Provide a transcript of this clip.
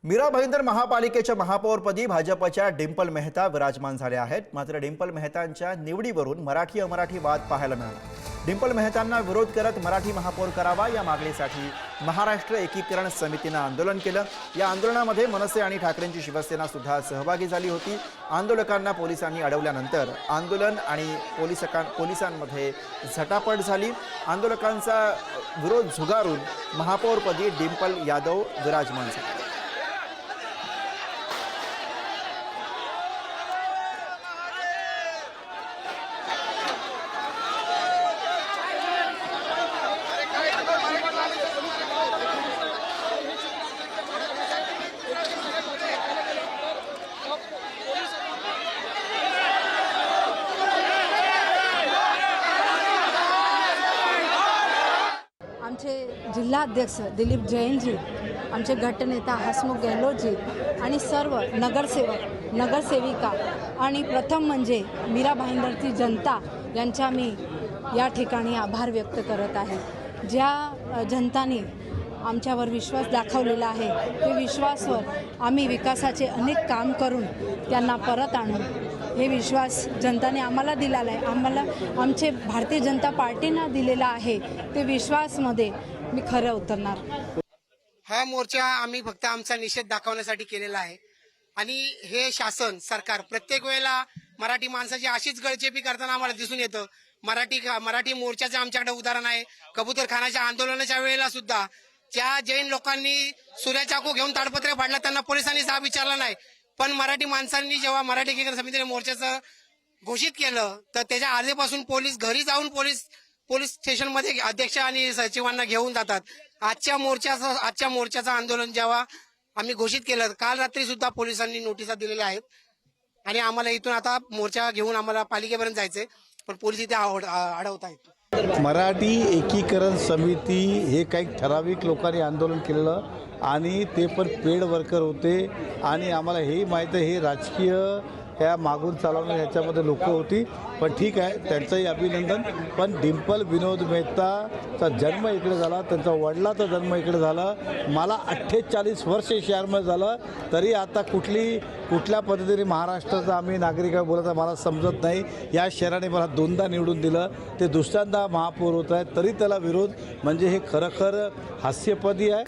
मीरा भाईंदर महापालिकेच्या महापौरपदी भाजपच्या डिंपल मेहता विराजमान झाल्या आहेत। मात्र डिंपल मेहतांच्या निवडीवरून मराठी अमराठी वाद पाहायला मिळाला। डिंपल मेहतांना विरोध करत मराठी महापौर करावा या मागणीसाठी महाराष्ट्र एकीकरण समितीने आंदोलन केलं। या आंदोलनामध्ये मनसे आणि ठाकरेंची शिवसेना सुद्धा सहभागी झाली होती। आंदोलकांना पोलिसांनी अडवल्यानंतर आंदोलन आणि पोलिसांमध्ये झटापट झाली। आंदोलकांचा विरोध झुगारून महापौरपदी डिंपल यादव विराजमान झाले। आमचे जिल्हाध्यक्ष दिलीप जैनजी, आमचे गटनेता हसमुख गेहलोतजी आणि सर्व नगरसेवक नगरसेविका आणि प्रथम म्हणजे मीरा भाईंदरची जनता यांचा मी या ठिकाणी आभार व्यक्त करत आहे। ज्या जनताने आमच्यावर विश्वास दाखवलेला आहे ते विश्वासावर आम्ही विकासाचे अनेक काम करून त्यांना परत आणू हे विश्वास जनताने आम्हाला दिलेला आहे। आम्हाला आमचे भारतीय जनता पार्टीने दिलेला आहे ते विश्वासमध्ये मी खरं उतरणार। हा मोर्चा आम्ही फक्त आमचा निषेध दाखवण्यासाठी केलेला आहे आणि हे शासन सरकार प्रत्येक वेळेला मराठी माणसाची अशीच गळचेपी करताना आम्हाला दिसून येतं। मराठी मोर्चाचे आमच्याकडे उदाहरण आहे। कबूतरखानाच्या आंदोलनाच्या वेळेला सुद्धा ज्या जैन लोकांनी सूर्याचाकू घेऊन ताडपत्रे फाडला त्यांना पोलिसांनी जाब विचारला नाही, पण मराठी माणसांनी जेव्हा मराठी एकीकरण समितीने मोर्चाचं घोषित केलं तर त्याच्या आधीपासून पोलीस घरी जाऊन पोलीस स्टेशनमध्ये अध्यक्ष आणि सचिवांना घेऊन जातात। आजच्या मोर्चाचं आंदोलन जेव्हा आम्ही घोषित केलं काल रात्री सुद्धा पोलिसांनी नोटिसा दिलेल्या आहेत आणि आम्हाला इथून आता मोर्चा घेऊन आम्हाला पालिकेपर्यंत जायचंय, पण पोलीस इथे अडवत आहेत। मराठी एकीकरण समिती हे काही ठराविक लोकांनी आंदोलन केलेलं आणि ते पण पेड वर्कर होते आणि आम्हाला हेही माहीत आहे हे राजकीय ह्या मागून चालवणं ह्याच्यामध्ये लोक होती, पण ठीक आहे त्यांचंही अभिनंदन। पण डिंपल विनोद मेहताचा जन्म इकडे झाला, त्यांचा वडिलाचा जन्म इकडे झाला। मला 48 वर्ष शहरामध्ये झालं तरी आता कुठल्या पद्धतीने महाराष्ट्राचा आम्ही नागरिक बोलत आहे मला समजत नाही। या शहराने मला 2दा निवडून दिलं, ते दुसऱ्यांदा महापौर होत आहे तरी त्याला विरोध म्हणजे हे खरं हास्यपदी आहे।